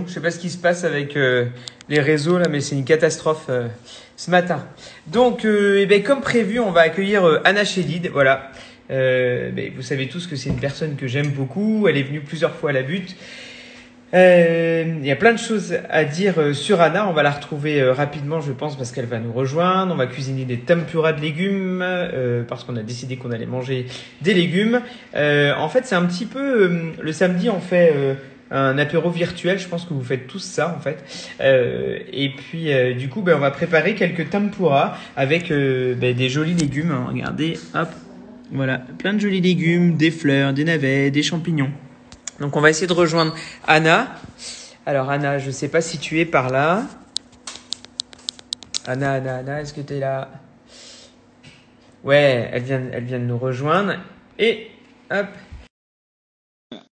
Je sais pas ce qui se passe avec les réseaux là, mais c'est une catastrophe ce matin. Donc, eh ben, comme prévu, on va accueillir Anna Chédid. Voilà. Ben, vous savez tous que c'est une personne que j'aime beaucoup. Elle est venue plusieurs fois à la butte. Il y a plein de choses à dire sur Anna. On va la retrouver rapidement, je pense, parce qu'elle va nous rejoindre. On va cuisiner des tempura de légumes parce qu'on a décidé qu'on allait manger des légumes. En fait, c'est un petit peu le samedi, on fait un apéro virtuel. Je pense que vous faites tous ça, en fait. Et puis, du coup, ben, on va préparer quelques tempura avec ben, des jolis légumes. Hein. Regardez, hop, voilà, plein de jolis légumes, des fleurs, des navets, des champignons. Donc on va essayer de rejoindre Anna. Alors Anna, je sais pas si tu es par là. Anna, est-ce que tu es là? Ouais, elle vient de nous rejoindre. Et hop.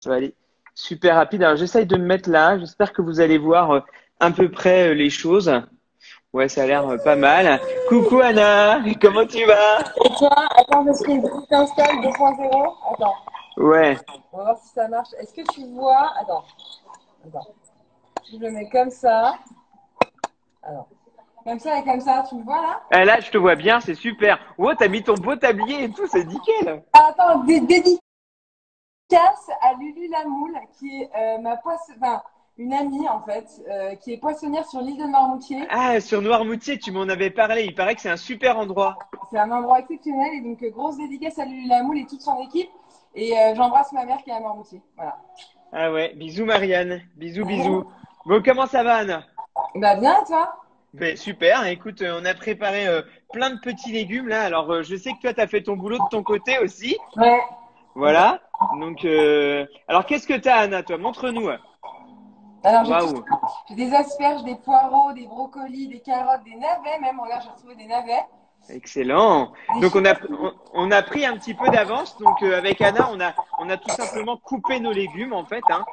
Ça va aller super rapide. Alors j'essaye de me mettre là. J'espère que vous allez voir à peu près les choses. Ouais, ça a l'air pas mal. Coucou Anna, comment tu vas? Et toi, attends, parce que je t'installe 2.0. Attends, Ouais. on va voir si ça marche. Est-ce que tu vois? Attends. Je le mets comme ça. Alors, comme ça et comme ça, tu me vois là? Ah, là, je te vois bien, c'est super. Oh, t'as mis ton beau tablier et tout, c'est nickel. Ah, attends, dédicace à Lulu Lamoule, qui est enfin, une amie en fait, qui est poissonnière sur l'île de Marmoutier. Ah, sur Noirmoutier, tu m'en avais parlé. Il paraît que c'est un super endroit. C'est un endroit exceptionnel et donc grosse dédicace à Lulu Lamoule et toute son équipe. Et j'embrasse ma mère qui est à Marmoutier. Voilà. Ah ouais, bisous Marianne, bisous. Bon, comment ça va Anna? Bah bien, et toi? Ben, super, écoute, on a préparé plein de petits légumes là. Alors, je sais que toi, tu as fait ton boulot de ton côté aussi. Ouais. Voilà. Donc, alors, qu'est-ce que tu as Anna, toi? Montre-nous. Alors, j'ai tout Waouh, ça. J'ai des asperges, des poireaux, des brocolis, des carottes, des navets même. Regarde, j'ai retrouvé des navets. excellent. Des Donc, choux. on a pris un petit peu d'avance. Donc, avec Anna, on a tout simplement coupé nos légumes en fait. Hein.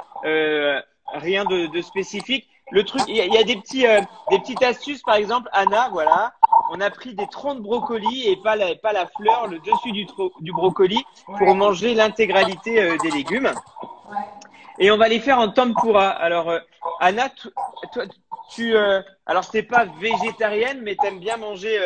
Rien de spécifique. Le truc, il y a des petites astuces, par exemple, Anna, voilà. On a pris des troncs de brocoli et pas la fleur, le dessus du brocoli pour Ouais, manger l'intégralité des légumes. ouais. Et on va les faire en tempura. Alors, Anna, toi, alors t'es pas végétarienne, mais t'aimes bien manger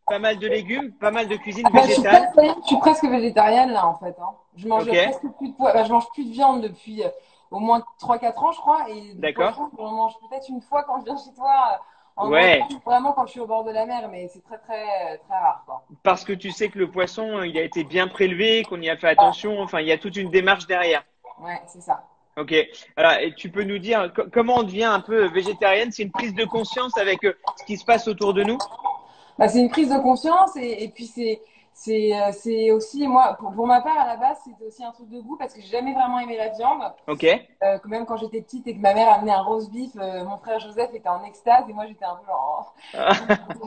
pas mal de légumes, pas mal de cuisine Bah, végétale. je suis presque végétarienne là en fait. Hein. Je mange Ok, presque plus de poids. Bah, je mange plus de viande depuis au moins 3 4 ans, je crois. Et du d'accord. poisson, j'en mange peut-être une fois quand je viens chez toi en Ouais, Bretagne, vraiment quand je suis au bord de la mer, mais c'est très rare quoi. parce que tu sais que le poisson, il a été bien prélevé, qu'on y a fait attention. Enfin, il y a toute une démarche derrière. Ouais, c'est ça. Ok. Alors, et tu peux nous dire comment on devient un peu végétarienne? C'est une prise de conscience avec ce qui se passe autour de nous? Bah, c'est une prise de conscience et puis c'est aussi moi pour ma part à la base c'était aussi un truc de goût parce que j'ai jamais vraiment aimé la viande. Ok. Que même quand j'étais petite et que ma mère amenait un roast beef, mon frère Joseph était en extase et moi j'étais un peu genre. Oh.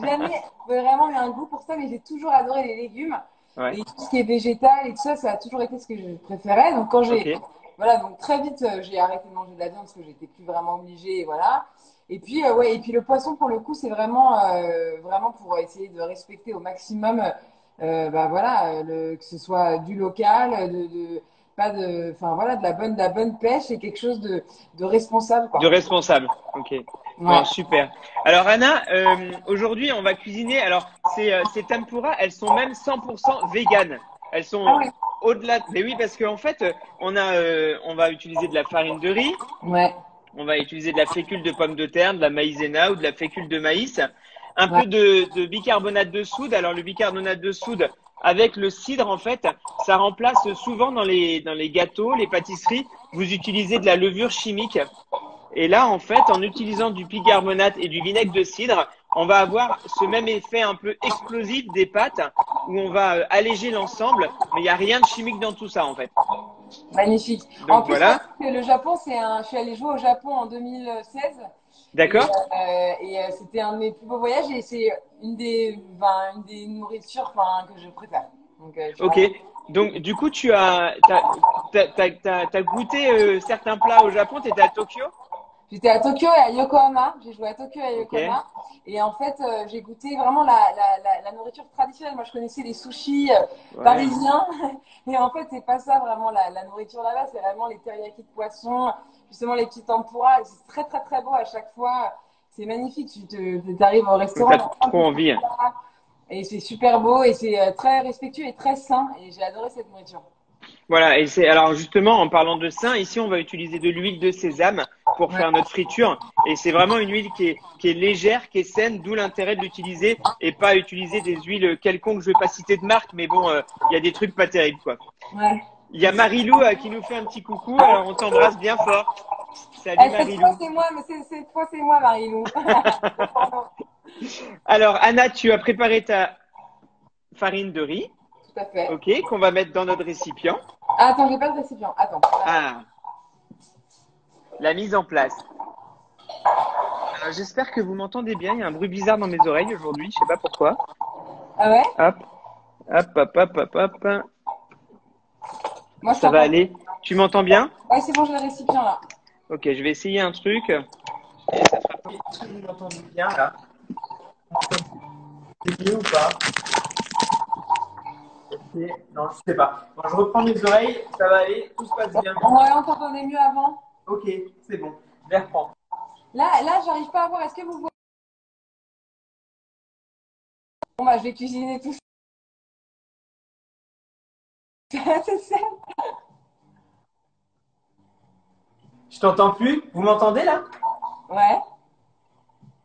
J'ai jamais vraiment eu un goût pour ça, mais j'ai toujours adoré les légumes Ouais. et tout ce qui est végétal et tout ça, ça a toujours été ce que je préférais. Donc quand Ok. voilà, donc très vite j'ai arrêté de manger de la viande parce que j'étais plus vraiment obligée, et voilà. Et puis ouais, et puis le poisson pour le coup c'est vraiment pour essayer de respecter au maximum, bah voilà, que ce soit du local, pas de, enfin voilà, de la bonne pêche et quelque chose de responsable, De quoi. responsable. Ok. Bon, Ouais. super. Alors Anna, aujourd'hui on va cuisiner. Alors ces tempura, elles sont même 100% véganes. Elles Ah sont ouais. au-delà. Mais oui, parce qu'en fait, on va utiliser de la farine de riz, Ouais. on va utiliser de la fécule de pomme de terre, de la maïzena ou de la fécule de maïs, un Ouais. peu de bicarbonate de soude. Alors le bicarbonate de soude avec le cidre, en fait, ça remplace souvent dans les gâteaux, les pâtisseries, vous utilisez de la levure chimique. Et là, en fait, en utilisant du bicarbonate et du vinaigre de cidre, on va avoir ce même effet un peu explosif des pâtes où on va alléger l'ensemble, mais il n'y a rien de chimique dans tout ça, en fait. Magnifique. En Donc plus, moi, voilà, que le Japon, je suis allée jouer au Japon en 2016 d'accord? c'était un de mes plus beaux voyages et c'est une des nourritures, enfin, que je préfère. Donc, je suis Ok. vraiment. Donc du coup, t'as goûté certains plats au Japon, t'étais à Tokyo? J'étais à Tokyo et à Yokohama. J'ai joué à Tokyo et à Ok. Yokohama. Et en fait, j'ai goûté vraiment la nourriture traditionnelle. Moi, je connaissais les sushis Ouais. parisiens. Et en fait, c'est pas ça vraiment la nourriture là-bas. C'est vraiment les teriyaki de poisson, justement les petits tempura. C'est très, très, très beau à chaque fois. C'est magnifique. Tu arrives au restaurant. T'as trop envie. Et c'est super beau et c'est très respectueux et très sain. Et j'ai adoré cette nourriture. Voilà, et c'est alors justement en parlant de sain, ici on va utiliser de l'huile de sésame pour Ouais. faire notre friture. Et c'est vraiment une huile qui est légère, qui est saine, d'où l'intérêt de l'utiliser et pas utiliser des huiles quelconques. Je vais pas citer de marque, mais bon, il y a des trucs pas terribles quoi. Ouais. Il y a Marilou qui nous fait un petit coucou, alors on t'embrasse bien fort. Salut Cette Marilou. fois, c'est moi, mais cette fois, c'est moi, Marilou. Alors Anna, tu as préparé ta farine de riz, Tout à fait. ok, qu'on va mettre dans notre récipient. Ah, attends, j'ai pas de récipient. Attends. Ah, la mise en place. Alors, j'espère que vous m'entendez bien. Il y a un bruit bizarre dans mes oreilles aujourd'hui. Je sais pas pourquoi. Ah ouais? Hop, hop, hop, hop, hop, hop. Moi, je Ça va t'entends. aller. Tu m'entends bien? Ouais, c'est bon, j'ai le récipient là. Ok, je vais essayer un truc. Et ça fera pas. Est-ce que vous m'entendez bien là? C'est mieux ou pas? Ok, non, je sais pas. Bon, je reprends mes oreilles. Ça va aller. Tout se passe bien. Ouais, on t'entendait mieux avant. Ok, c'est bon. Je les reprends. Là, j'arrive pas à voir. Est-ce que vous voyez? Bon, bah, je vais cuisiner tout ça. C'est ça. Je t'entends plus. Vous m'entendez là? Ouais.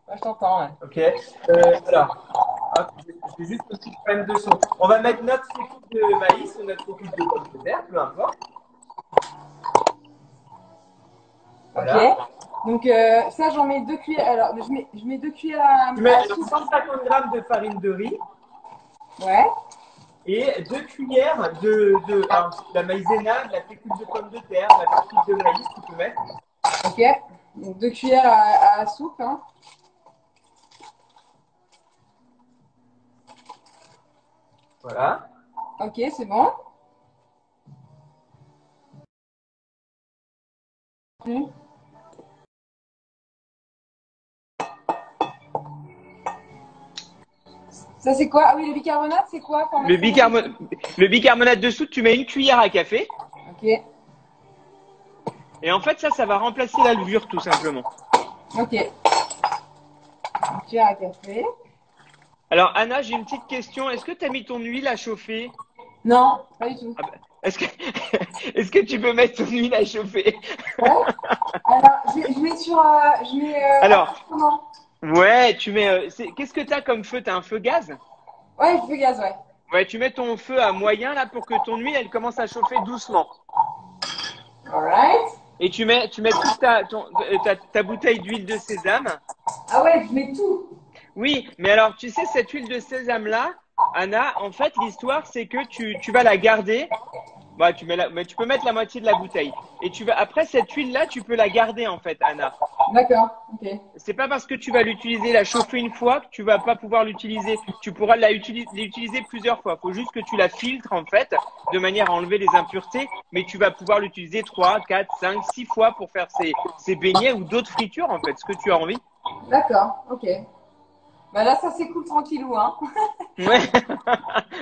Moi, je t'entends, ouais. Ok. Alors, hop, je vais juste un petit problème de son. On va mettre notre fécule de maïs ou notre fécule de pomme de terre, peu importe. Voilà. Ok. Donc, ça, j'en mets 2 cuillères. Alors, je mets 2 cuillères Tu mets à soupe. 150 grammes de farine de riz Ouais. et 2 cuillères alors, de la maïzena, de la fécule de pomme de terre, de la fécule de maïs, tu peux mettre. Ok. Donc, 2 cuillères à soupe, hein. Voilà. Ok, c'est bon. Ça, c'est quoi? Ah oui, le bicarbonate, c'est quoi? Faut en Le, mettre combien? le bicarbonate de soude, tu mets une cuillère à café. Ok. Et en fait, ça va remplacer la levure, tout simplement. Ok. Une cuillère à café. Alors, Anna, j'ai une petite question. Est-ce que tu as mis ton huile à chauffer? Non, pas du tout. Ah bah, est-ce que tu peux mettre ton huile à chauffer? Ouais. Alors, je mets sur. Je mets. Alors, Comment? ouais, tu mets. Qu'est-ce que tu as comme feu? Tu as un feu gaz? Ouais, je fais gaz, ouais. Ouais, tu mets ton feu à moyen là pour que ton huile elle commence à chauffer doucement. Alright. Et tu mets toute ta bouteille d'huile de sésame. Ah ouais, je mets tout. Oui, mais alors tu sais cette huile de sésame là, Anna, en fait l'histoire c'est que tu vas la garder. Bah, mais tu peux mettre la moitié de la bouteille. Et après cette huile là, tu peux la garder en fait, Anna. D'accord, ok. C'est pas parce que tu vas l'utiliser, la chauffer une fois que tu vas pas pouvoir l'utiliser. Tu pourras l'utiliser plusieurs fois. Faut juste que tu la filtres en fait, de manière à enlever les impuretés, mais tu vas pouvoir l'utiliser 3, 4, 5, 6 fois pour faire ces beignets ou d'autres fritures en fait, ce que tu as envie. D'accord, ok. Bah là, ça s'écoule tranquillou, hein. Ouais,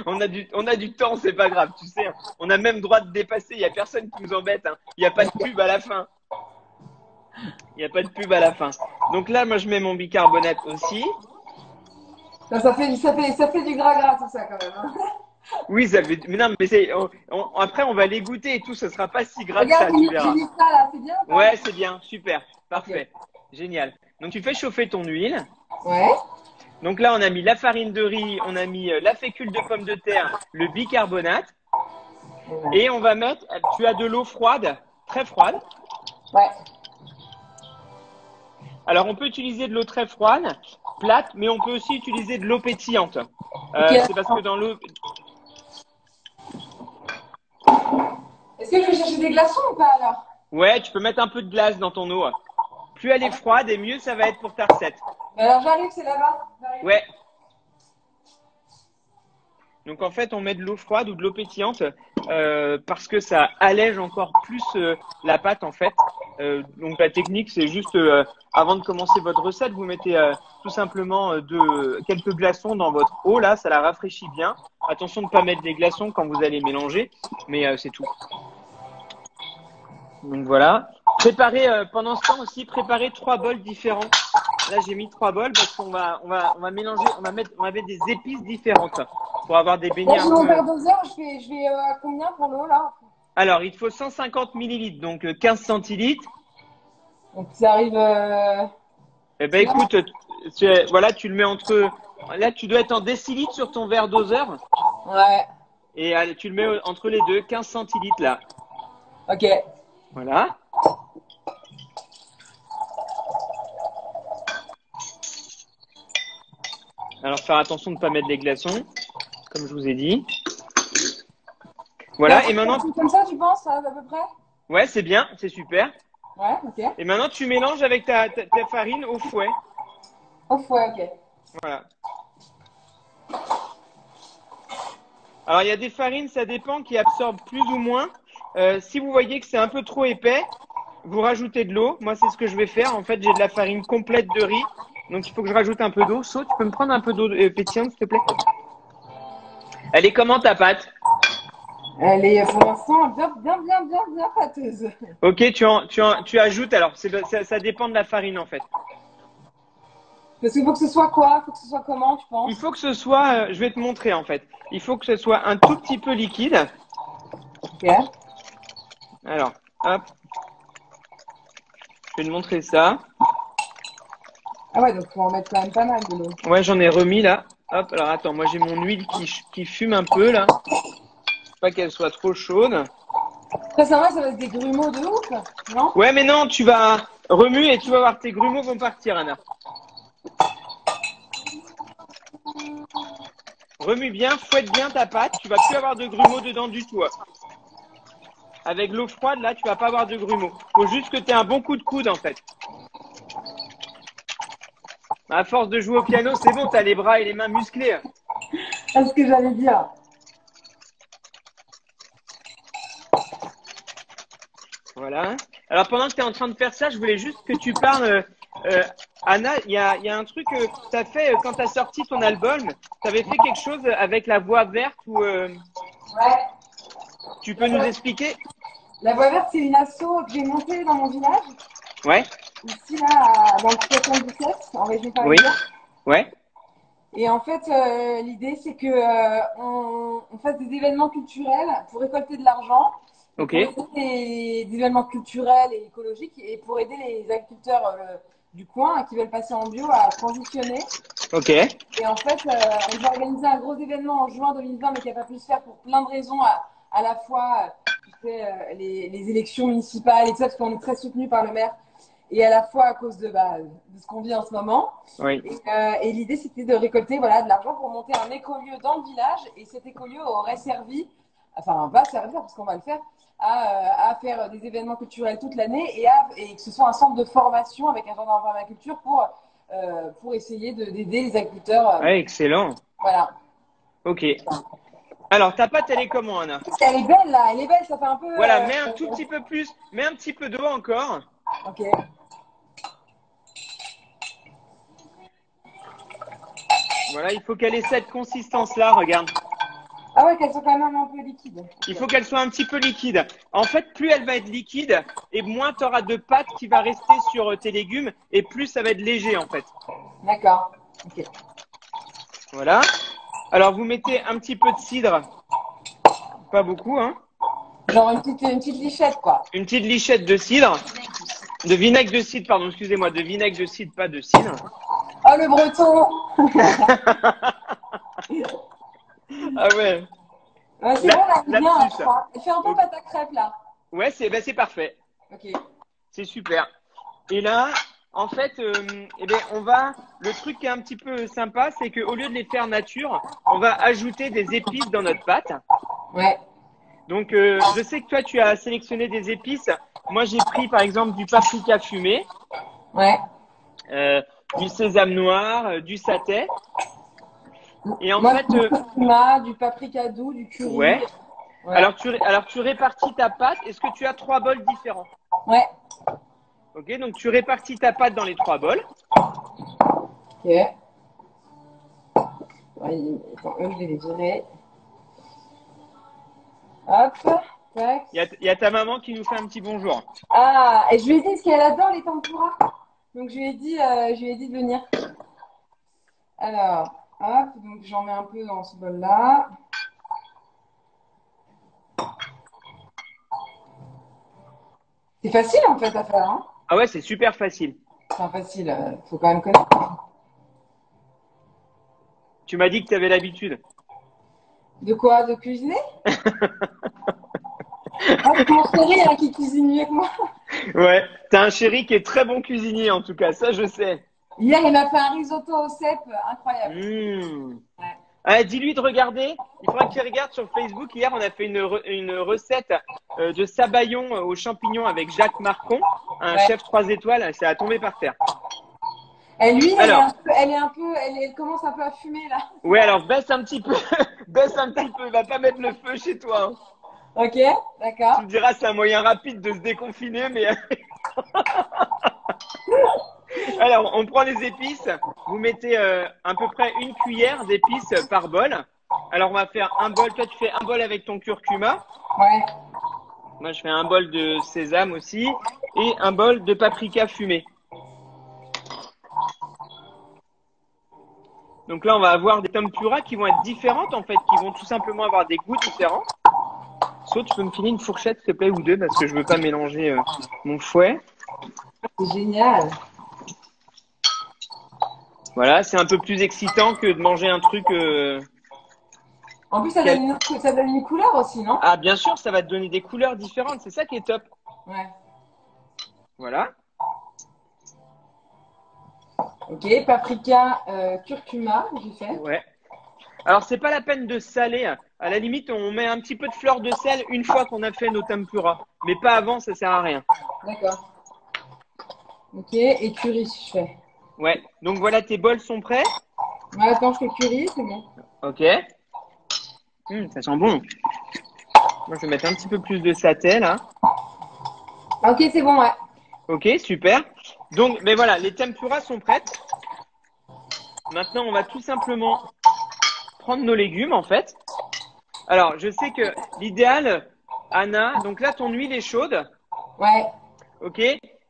on a du temps, c'est pas grave, tu sais. On a même droit de dépasser, il y a personne qui nous embête, hein. Il n'y a pas de pub à la fin. Il n'y a pas de pub à la fin. Donc là, moi, je mets mon bicarbonate aussi. Ça fait du gras tout ça quand même, hein. Oui, ça fait. Mais non, mais après, on va les goûter et tout, ce sera pas si gras que Regarde, ça, tu j'ai verras. mis ça là, c'est bien ou pas? Ouais, c'est bien, super, Ok. parfait, génial. Donc, tu fais chauffer ton huile. Ouais. Donc là, on a mis la farine de riz, on a mis la fécule de pomme de terre, le bicarbonate. Et on va mettre, tu as de l'eau froide, très froide. Ouais. Alors, on peut utiliser de l'eau très froide, plate, mais on peut aussi utiliser de l'eau pétillante. Ok. C'est parce que dans l'eau. Est-ce que je vais chercher des glaçons ou pas alors? Ouais, tu peux mettre un peu de glace dans ton eau. Plus elle est froide et mieux ça va être pour ta recette. Alors j'arrive, c'est là-bas. J'arrive. Ouais. Donc en fait, on met de l'eau froide ou de l'eau pétillante parce que ça allège encore plus la pâte en fait. Donc la technique, c'est juste avant de commencer votre recette, vous mettez tout simplement quelques glaçons dans votre eau là, ça la rafraîchit bien. Attention de ne pas mettre des glaçons quand vous allez mélanger, mais c'est tout. Donc voilà. Préparer pendant ce temps aussi, préparer 3 bols différents. Là, j'ai mis 3 bols parce qu'on va mélanger, on va mettre des épices différentes pour avoir des beignets Là, un j'ai mon peu. verre doseur, je vais à combien pour l'eau là? Alors, il te faut 150 millilitres, donc 15 centilitres. Donc ça arrive. Eh ben, écoute, voilà, tu le mets entre. Là, tu dois être en décilitres sur ton verre doseur Ouais, et tu le mets entre les deux, 15 centilitres là. ok. Voilà. Alors, faire attention de ne pas mettre les glaçons, comme je vous ai dit. Voilà, et maintenant, Comme ça, tu penses, à peu près? ouais, c'est bien, c'est super. Ouais, ok. Et maintenant, tu mélanges avec ta farine au fouet. Ouf, ouais, ok. Voilà. Alors, il y a des farines, ça dépend, qui absorbent plus ou moins. Si vous voyez que c'est un peu trop épais, vous rajoutez de l'eau. Moi, c'est ce que je vais faire. En fait, j'ai de la farine complète de riz. Donc, il faut que je rajoute un peu d'eau. So, tu peux me prendre un peu d'eau pétillante, s'il te plaît? Elle est comment ta pâte? Elle est pour l'instant bien pâteuse. Ok, tu ajoutes. Alors, ça dépend de la farine, en fait. Parce qu'il faut que ce soit quoi? Faut que ce soit comment, tu Il penses? faut que ce soit, je vais te montrer, en fait. Il faut que ce soit un tout petit peu liquide. Ok. Alors, hop, je vais te montrer ça. Ah ouais, donc faut en mettre quand même pas mal de l'eau. Ouais, j'en ai remis là. Hop, alors attends, moi j'ai mon huile qui fume un peu là. Pas qu'elle soit trop chaude. Ça va être des grumeaux de ouf, non? Ouais, mais non, tu vas remuer et tu vas voir, tes grumeaux vont partir, Anna. Remue bien, fouette bien ta pâte. Tu vas plus avoir de grumeaux dedans du tout. Avec l'eau froide, là, tu vas pas avoir de grumeaux. Faut juste que tu aies un bon coup de coude en fait. À force de jouer au piano, c'est bon, t'as les bras et les mains musclés. C'est ce que j'allais dire. Voilà. Alors pendant que tu es en train de faire ça, je voulais juste que tu parles, Anna, il y a un truc que tu as fait quand tu as sorti ton album. Tu avais fait quelque chose avec la voix verte ou Ouais. tu peux nous expliquer? La voie verte, c'est une asso que j'ai montée dans mon village, Ouais, ici là, dans le 77, en région oui, parisienne. ouais, Et en fait, l'idée, c'est que on fasse des événements culturels pour récolter de l'argent, et ok, pour aider des événements culturels et écologiques, et pour aider les agriculteurs du coin qui veulent passer en bio à transitionner. ok, Et en fait, on va organiser un gros événement en juin 2020, mais qui n'a pas pu se faire pour plein de raisons, à la fois tu sais, les élections municipales et tout ça, parce qu'on est très soutenu par le maire, et à la fois à cause de ce qu'on vit en ce moment. oui, Et l'idée, c'était de récolter voilà, de l'argent pour monter un écolieu dans le village. Et cet écolieu aurait servi, enfin, va servir, parce qu'on va le faire, à faire des événements culturels toute l'année et que ce soit un centre de formation avec un jardin en permaculture pour essayer d'aider les agriculteurs. ouais, excellent, Voilà. ok. Alors ta pâte, elle est comment, Anna? Elle est belle là, elle est belle, ça fait un peu. Voilà, mets un tout petit peu plus, mets un petit peu d'eau encore. Ok. Voilà, il faut qu'elle ait cette consistance-là, regarde. Ah ouais, qu'elles sont quand même un peu liquides. Il Ok. faut qu'elle soit un petit peu liquide. En fait, plus elle va être liquide, et moins tu auras de pâte qui va rester sur tes légumes, et plus ça va être léger en fait. D'accord. Ok. Voilà. Alors vous mettez un petit peu de cidre, pas beaucoup, hein. Genre une petite lichette, quoi. Une petite lichette de cidre, de vinaigre de cidre, pardon, excusez-moi, de vinaigre de cidre, pas de cidre. Oh, le breton! Ah ouais. Ouais, c'est bon, là, elle est bien, je Lapsus. crois. Elle fait un peu pâte à crêpes, là. Ouais, c'est parfait. Ok. C'est super. Et là, en fait, eh bien, le truc qui est un petit peu sympa, c'est qu'au lieu de les faire nature, on va ajouter des épices dans notre pâte. Ouais. Donc, je sais que toi, tu as sélectionné des épices. Moi, j'ai pris, par exemple, du paprika fumé, Ouais. euh, du sésame noir, du satay. Et en Moi, fait, du curcuma, du paprika doux, du curry. ouais. Ouais. Alors, tu répartis ta pâte. Est-ce que tu as 3 bols différents? Ouais. Ok, donc tu répartis ta pâte dans les 3 bols. Ok. Ouais, attends, eux, je vais les virer. Hop. Tac. Il y a ta maman qui nous fait un petit bonjour. Ah, et je lui ai dit, parce qu'elle adore les tempura. Donc je lui ai dit de venir. Alors, hop, donc j'en mets un peu dans ce bol-là. C'est facile en fait à faire, hein? Ah ouais, c'est super facile. Enfin, facile, faut quand même connaître. Tu m'as dit que tu avais l'habitude. De quoi? De cuisiner? Ah, c'est mon chéri hein, qui cuisine mieux que moi. Ouais, t'as un chéri qui est très bon cuisinier en tout cas, ça je sais. Hier, il m'a fait un risotto au cèpe, incroyable. Mmh. Ouais. Ah, dis-lui de regarder. Il faudra qu'il regarde sur Facebook. Hier, on a fait une recette de sabayon aux champignons avec Jacques Marcon, un Ouais. chef 3 étoiles. Ça a tombé par terre. Et lui, Alors, elle commence un peu à fumer là. ouais, alors baisse un petit peu. Baisse un petit peu. Va pas mettre le feu chez toi, hein. Ok, Tu d'accord. me diras, c'est un moyen rapide de se déconfiner, mais alors, on prend les épices. Vous mettez à peu près une cuillère d'épices par bol. Alors, on va faire un bol. Toi, tu fais un bol avec ton curcuma. Ouais. Moi, je fais un bol de sésame aussi et un bol de paprika fumé. Donc là, on va avoir des tempura qui vont être différentes en fait, qui vont tout simplement avoir des goûts différents. Sauf, tu peux me filer une fourchette, s'il te plaît, ou deux, parce que je veux pas mélanger mon fouet. C'est génial. Voilà, c'est un peu plus excitant que de manger un truc. En plus, Quel- ça donne une couleur aussi, non? Ah, bien sûr, ça va te donner des couleurs différentes. C'est ça qui est top. Ouais. Voilà. Ok, paprika, curcuma, j'ai fait. Ouais. Alors, c'est pas la peine de saler. À la limite, on met un petit peu de fleur de sel une fois qu'on a fait nos tempura. Mais pas avant, ça sert à rien. D'accord. Ok, et curry, je fais. Ouais. Donc voilà, tes bols sont prêts. Ouais, attends, je fais curry, c'est bon. Ok. Ça sent bon. Moi, je vais mettre un petit peu plus de satay là. Ok, c'est bon, ouais. Ok, super. Donc, mais voilà, les tempura sont prêtes. Maintenant, on va tout simplement prendre nos légumes en fait. Alors, je sais que l'idéal, Anna, donc là, ton huile est chaude. Ouais, Ok.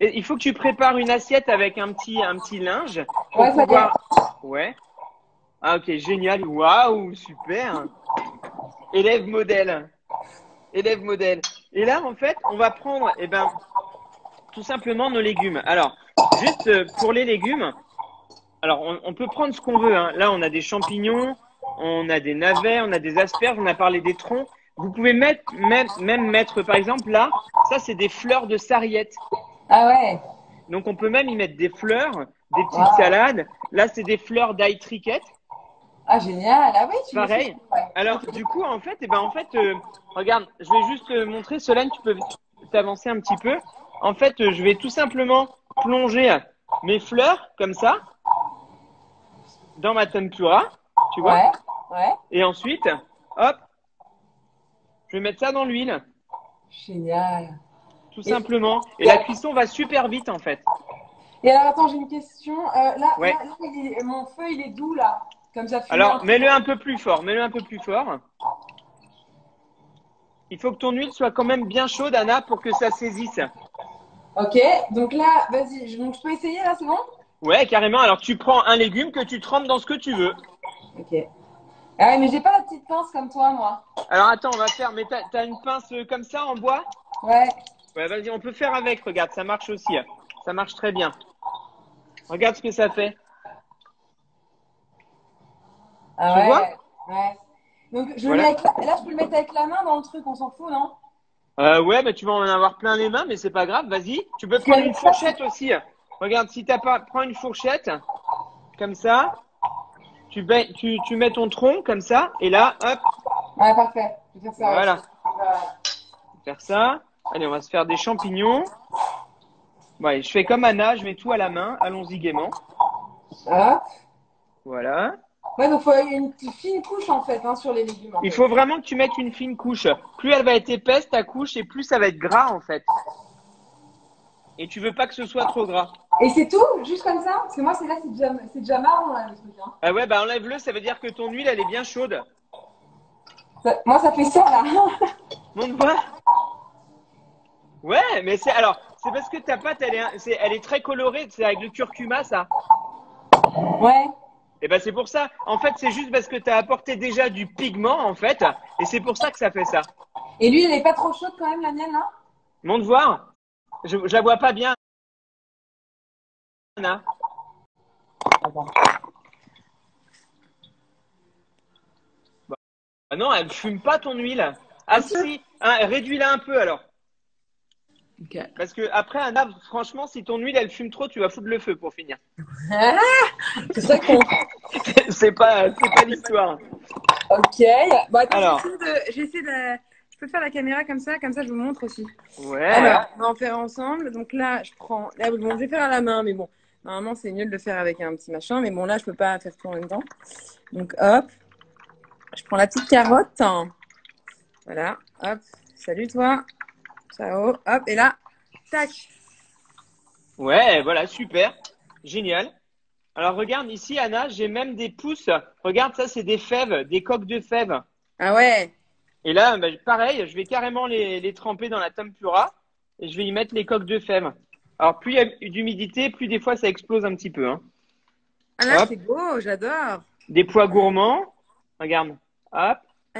Et il faut que tu prépares une assiette avec un petit linge pour ouais, ça y est. pouvoir. Ouais. Ah, ok, génial. Waouh, super. Élève modèle. Élève modèle. Et là, en fait, on va prendre, eh ben, tout simplement nos légumes. Alors, juste pour les légumes, alors on peut prendre ce qu'on veut, hein. Là, on a des champignons, on a des navets, on a des asperges, on a parlé des troncs. Vous pouvez même mettre, par exemple, là, ça, c'est des fleurs de sarriette. Ah ouais. Donc, on peut même y mettre des fleurs, des petites Waouh. salades. Là, c'est des fleurs d'ail triquette. Ah, génial. Ah oui, tu me suis. Pareil. Ouais. Alors, du coup, en fait, regarde, je vais juste te montrer. Solène, tu peux t'avancer un petit peu. En fait, je vais tout simplement plonger mes fleurs comme ça dans ma tempura, tu vois. Ouais, ouais. Et ensuite, hop, je vais mettre ça dans l'huile, Génial. tout Et, simplement. Et la cuisson va super vite, en fait. et alors, attends, j'ai une question. Ouais. Mon feu, il est doux, là. Comme ça, fume un Alors, peu. mets-le un peu plus fort. Mets-le un peu plus fort. Il faut que ton huile soit quand même bien chaude, Anna, pour que ça saisisse. Ok, donc là, vas-y. Donc, je peux essayer, là, c'est bon? Ouais, carrément. Alors, tu prends un légume que tu trempes dans ce que tu veux. Ok. Ah ouais, mais j'ai pas la petite pince comme toi, moi. Alors, attends, on va faire. Mais t'as une pince comme ça en bois? Ouais. Ouais, vas-y, on peut faire avec. Regarde, ça marche aussi. Ça marche très bien. Regarde ce que ça fait. Ah Tu vois? ouais. Ouais. Donc, je le mets Voilà. là, je peux le mettre avec la main dans le truc, on s'en fout, non? Ouais, mais tu vas en avoir plein les mains, mais c'est pas grave. Vas-y. Tu peux Parce prendre une qu'avec ça, fourchette aussi. Regarde, si t'as pas, prends une fourchette comme ça. Tu mets ton tronc comme ça, et là, hop, ouais, parfait. Je vais faire ça, ouais. voilà. Faire ça. Allez, on va se faire des champignons. Ouais, je fais comme Anna, je mets tout à la main. Allons-y gaiement. Hop. Voilà. Ouais, donc il faut une petite fine couche, en fait, hein, sur les légumes, en Il fait. faut vraiment que tu mettes une fine couche. Plus elle va être épaisse, ta couche, et plus ça va être gras, en fait. Et tu veux pas que ce soit trop gras. Et c'est tout? Juste comme ça? Parce que moi, c'est déjà marron, là, le truc, hein. Ah ouais, bah enlève-le, ça veut dire que ton huile, elle est bien chaude. Moi, ça fait ça, là. Montre-moi. Ouais, mais c'est parce que ta pâte, elle est très colorée. C'est avec le curcuma, ça. Ouais. Et ben c'est pour ça. En fait, c'est juste parce que tu as apporté déjà du pigment, en fait, et c'est pour ça que ça fait ça. Et lui, elle est pas trop chaude quand même, la mienne, là? Monte voir. Je la vois pas bien, Anna. Attends. Ah non, elle fume pas ton huile. Un Ah peu. si, hein, réduis-la un peu alors. Ok. Parce que après, Anna, franchement, si ton huile elle fume trop, tu vas foutre le feu pour finir. Ah, c'est très con. C'est pas l'histoire. Ok. Bon, attends, Alors, je peux faire la caméra comme ça, je vous montre aussi. ouais. Alors, on va en faire ensemble. Donc là, je prends. Là, bon, je vais faire à la main, mais bon, normalement, c'est mieux de le faire avec un petit machin. Mais bon, là, je peux pas faire tout en même temps. Donc, hop, je prends la petite carotte. Voilà, hop. Salut, toi. Ciao. Hop, et là, tac. Ouais, voilà, super. Génial. Alors regarde ici, Anna, j'ai même des pousses. Regarde, ça, c'est des fèves, des coques de fèves. Ah ouais. Et là, bah, pareil, je vais carrément les tremper dans la tempura et je vais y mettre les coques de fèves. Alors, plus il y a d'humidité, plus des fois ça explose un petit peu, hein. Ah là, Hop, c'est beau, j'adore. des pois gourmands. Regarde. Hop, Ah,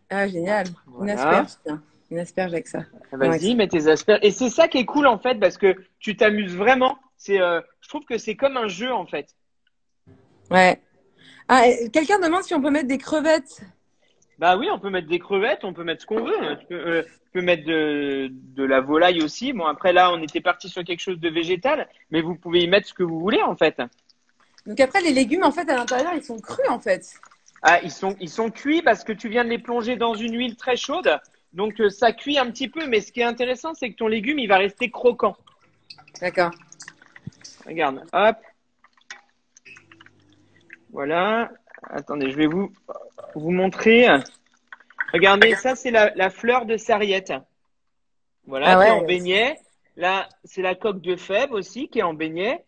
ah, génial. Une voilà. asperge, tiens. Une asperge avec ça. Non, avec Vas-y, ça. mets tes asperges. Et c'est ça qui est cool en fait, parce que tu t'amuses vraiment. Je trouve que c'est comme un jeu en fait. Ouais. Ah, et quelqu'un demande si on peut mettre des crevettes. Bah oui, on peut mettre des crevettes, on peut mettre ce qu'on veut. Tu peux mettre de la volaille aussi. Bon, après là, on était parti sur quelque chose de végétal, mais vous pouvez y mettre ce que vous voulez en fait. Donc après, les légumes, en fait, à l'intérieur, ils sont crus, en fait. Ah, ils sont cuits parce que tu viens de les plonger dans une huile très chaude. Donc ça cuit un petit peu, mais ce qui est intéressant, c'est que ton légume, il va rester croquant. D'accord. Regarde, hop, voilà. Attendez, je vais vous montrer. Regardez, ça c'est la fleur de sarriette. Voilà, Ah qui est en ouais. beignet. Là, c'est la coque de fève aussi qui est en beignet.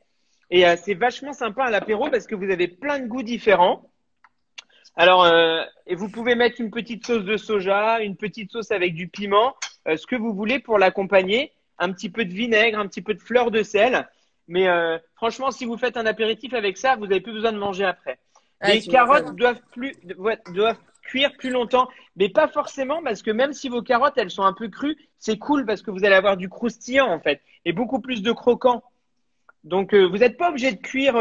Et c'est vachement sympa à l'apéro parce que vous avez plein de goûts différents. Alors, et vous pouvez mettre une petite sauce de soja, une petite sauce avec du piment, ce que vous voulez pour l'accompagner. Un petit peu de vinaigre, un petit peu de fleur de sel. Mais franchement, si vous faites un apéritif avec ça, vous n'avez plus besoin de manger après. Ah, Les tu carottes m'étonnes. doivent cuire plus longtemps, mais pas forcément parce que même si vos carottes elles sont un peu crues, c'est cool parce que vous allez avoir du croustillant en fait et beaucoup plus de croquant. Donc vous n'êtes pas obligé de cuire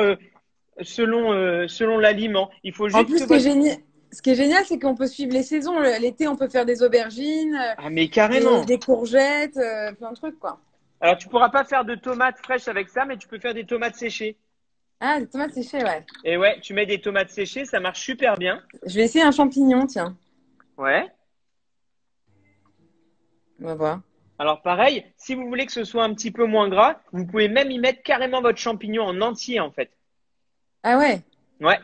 selon l'aliment. Il faut En juste plus, que votre ce qui est génial, c'est qu'on peut suivre les saisons. L'été, on peut faire des aubergines, ah mais carrément. des courgettes, plein de trucs, quoi. Alors tu pourras pas faire de tomates fraîches avec ça, mais tu peux faire des tomates séchées. Ah, des tomates séchées, ouais. Et ouais, tu mets des tomates séchées, ça marche super bien. Je vais essayer un champignon, tiens. Ouais. On va voir. Alors pareil, si vous voulez que ce soit un petit peu moins gras, vous pouvez même y mettre carrément votre champignon en entier en fait. Ah ouais. Ouais.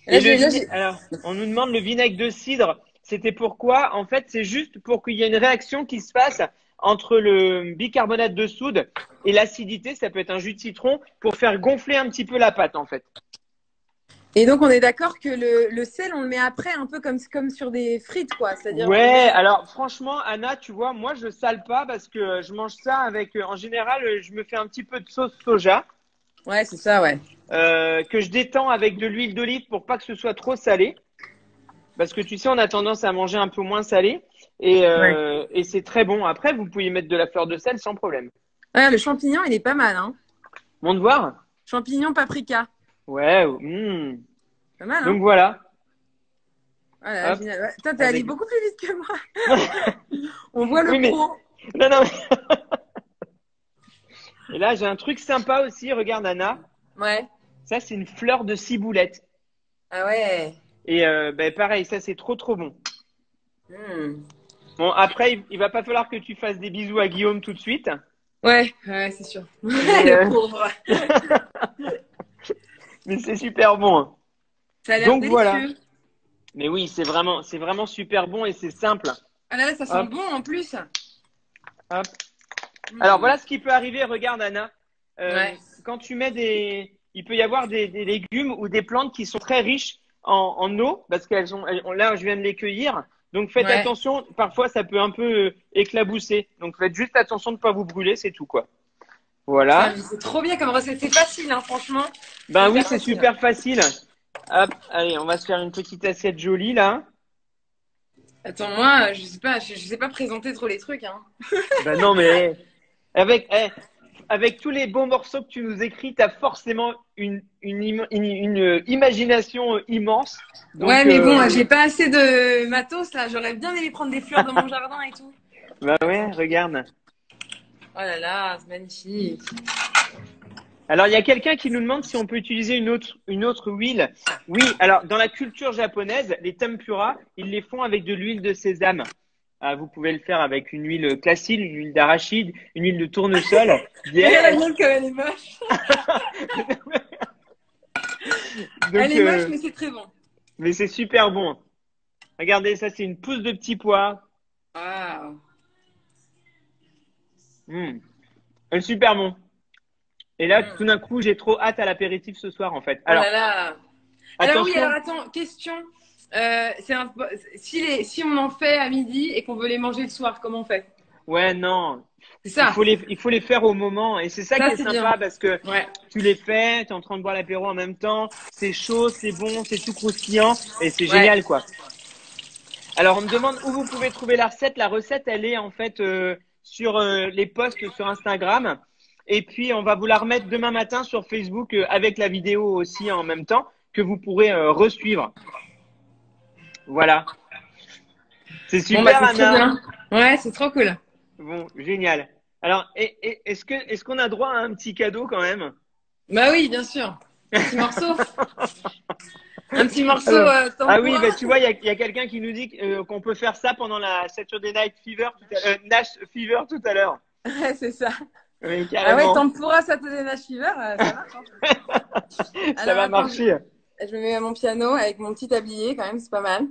Là, Et le là, vinaigre, alors on nous demande le vinaigre de cidre. C'était pourquoi? En fait, c'est juste pour qu'il y ait une réaction qui se fasse entre le bicarbonate de soude et l'acidité. Ça peut être un jus de citron pour faire gonfler un petit peu la pâte en fait. Et donc, on est d'accord que le sel, on le met après, un peu comme sur des frites, quoi. C'est-à-dire, on le Ouais, met. alors franchement, Anna, tu vois, moi je sale pas parce que je mange ça avec, en général, je me fais un petit peu de sauce soja Ouais, c'est ça, ouais. que je détends avec de l'huile d'olive pour pas que ce soit trop salé. Parce que tu sais, on a tendance à manger un peu moins salé Ouais. et c'est très bon. Après, vous pouvez mettre de la fleur de sel sans problème. Ouais, le champignon, il est pas mal, hein. Bon de voir? Champignon paprika. Ouais. Pas mal, Donc hein. voilà. Voilà, Hop. génial. Ouais. Toi, t'es allé Avec. beaucoup plus vite que moi. On voit le Oui, mais pro. non, non. Et là, j'ai un truc sympa aussi. Regarde, Anna. Ouais. Ça, c'est une fleur de ciboulette. Ah ouais. Et ben, pareil, ça, c'est trop, trop bon. Hmm. Bon, après, il va pas falloir que tu fasses des bisous à Guillaume tout de suite. Ouais, ouais, c'est sûr. Mais, Le pauvre. mais c'est super bon, hein. Ça a l'air Donc voilà. délicieux. Mais oui, c'est vraiment super bon et c'est simple. Ah là là, ça sent Hop, bon en plus. hop. Alors Hmm. voilà ce qui peut arriver. Regarde, Anna. Ouais. Quand tu mets il peut y avoir des légumes ou des plantes qui sont très riches en eau parce là, je viens de les cueillir. Donc faites Ouais. attention, parfois ça peut un peu éclabousser. Donc faites juste attention de ne pas vous brûler, c'est tout quoi. Putain, Voilà. mais c'est trop bien comme recette. C'est facile, hein, franchement. C'est Ben oui, hyper c'est facile. super facile. Hop, allez, on va se faire une petite assiette jolie là. Attends, moi, je sais pas présenter trop les trucs, hein. Ben non, mais avec tous les bons morceaux que tu nous écris, tu as forcément une imagination immense. Ouais, Donc, mais bon, j'ai pas assez de matos là. J'aurais bien aimé prendre des fleurs dans mon jardin et tout. bah ouais, regarde. Oh là là, c'est magnifique. Alors, il y a quelqu'un qui nous demande si on peut utiliser une autre huile. Oui, alors dans la culture japonaise, les tempura, ils les font avec de l'huile de sésame. Ah, vous pouvez le faire avec une huile classique, une huile d'arachide, une huile de tournesol. Regarde la Yes. mienne comme elle est moche. Elle Donc, est moche, mais c'est très bon. mais c'est super bon. Regardez, ça, c'est une pousse de petits pois. Waouh. C'est super bon. Et là, tout Mm. d'un coup, j'ai trop hâte à l'apéritif ce soir, en fait. Oh Alors, là là. Alors oui, alors attention. attends, question. Si on en fait à midi et qu'on veut les manger le soir, comment on fait? Ouais, non. C'est ça. Il faut les faire au moment. Et c'est ça qui Ça, est c'est bien. sympa parce que Ouais. tu les fais, tu es en train de boire l'apéro en même temps. C'est chaud, c'est bon, c'est tout croustillant et c'est Ouais. génial, quoi. Alors, on me demande où vous pouvez trouver la recette. La recette, elle est en fait sur les posts sur Instagram. Et puis, on va vous la remettre demain matin sur Facebook avec la vidéo aussi en même temps que vous pourrez resuivre. Voilà. C'est Bon, bah, super, c'est trop Anna. bien. Ouais, c'est trop cool. Bon, génial. Alors, est-ce qu'on a droit à un petit cadeau quand même? Bah oui, bien sûr. Un petit morceau. Un petit morceau Alors, ah oui, tempura. bah, tu vois, il y a quelqu'un qui nous dit qu'on peut faire ça pendant la Saturday Night Fever, Nash Fever tout à l'heure. Ouais, c'est ça. Oui, Ah ouais, carrément. tempura Saturday Night Fever, ça marche, hein. Ça Alors va attends, marcher. je me mets à mon piano avec mon petit tablier quand même, c'est pas mal.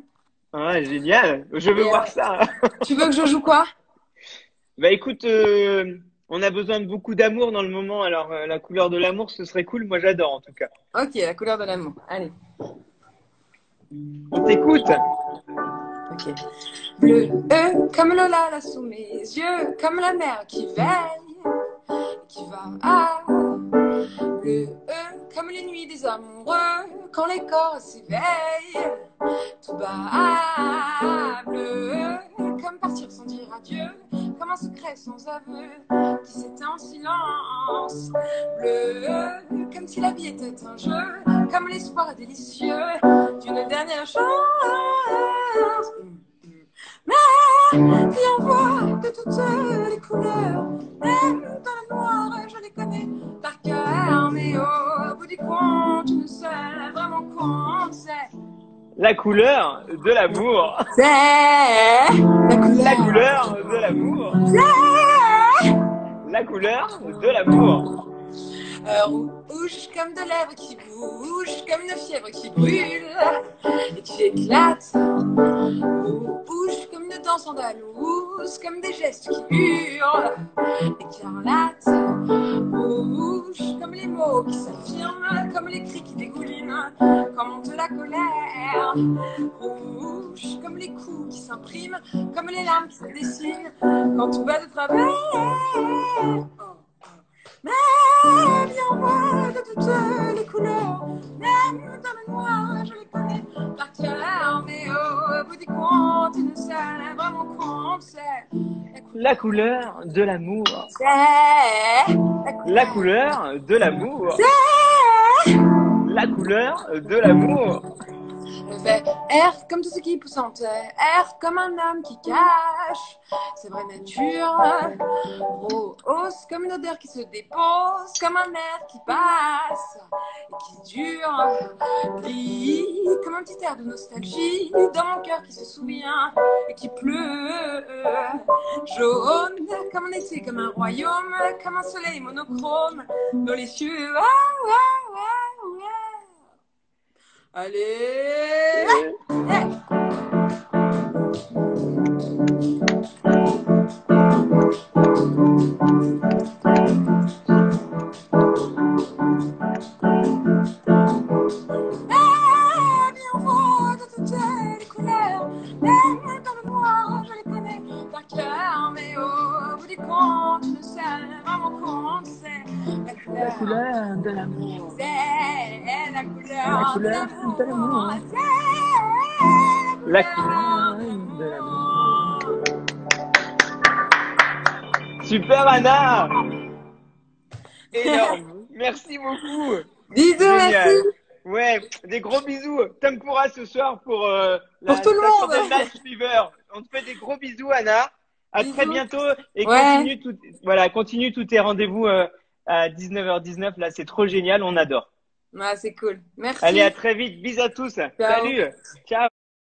Ah, génial. Je veux Et voir ça. tu veux que je joue quoi? Bah écoute, on a besoin de beaucoup d'amour dans le moment. Alors, la couleur de l'amour, ce serait cool. Moi, j'adore en tout cas. Ok, la couleur de l'amour. Allez. On t'écoute. Ok. Bleu, comme Lola là sous mes yeux, comme la mer qui veille, qui va à bleu, comme les nuits des amoureux, quand les corps s'éveillent, tout bas, bleu, comme partir sans dire adieu, comme un secret sans aveu, qui s'éteint en silence, bleu, comme si la vie était un jeu, comme l'espoir délicieux d'une dernière chance. Mais il en voit de toutes les couleurs, même dans le noir, je les connais par cœur. Mais au bout du compte, je ne sais vraiment compte, c'est La couleur de l'amour. la La couleur. couleur de l'amour. La couleur de l'amour. Rouge comme de lèvres qui bougent, comme une fièvre qui brûle et qui éclate. Rouge comme une danse andalouse, comme des gestes qui hurlent, écarlate. Rouge comme les mots qui s'affirment, comme les cris qui dégoulinent, quand monte la colère. Rouge comme les coups qui s'impriment, comme les larmes qui se dessinent, quand tout va de travers. Mais bien moi de toutes les couleurs, même dans le noir, je les connais par cœur. Mais au bout du compte, il ne sait vraiment compte, c'est La couleur de l'amour. c'est La couleur de l'amour. c'est La couleur de l'amour. Je fais R comme tout ce qui pousse en terre, R comme un homme qui cache ses vraies natures. Rose comme une odeur qui se dépose, comme un air qui passe et qui dure. Gris comme un petit air de nostalgie dans mon cœur qui se souvient et qui pleut. Jaune comme un été, comme un royaume, comme un soleil monochrome dans les cieux. Ah, ah, ah, ah. Allez! Hey! Bien voix de toutes les couleurs, même dans l'amour. C'est la La couleur de couleur de l'amour. l'amour. C'est La la couleur De l'amour. Super Anna. Énorme. Merci beaucoup. Bisous, merci. Génial. Ouais, des gros bisous. Tempura ce soir pour Pour la tout le station monde. de Night Fever. On te fait des gros bisous, Anna. À très Bisous. bientôt et Ouais. continue tous tes rendez-vous à 19h19. Là, c'est trop génial. On adore. Ouais, c'est cool. Allez, à Merci. très vite. Bisous à tous. Ciao. Salut. Ciao.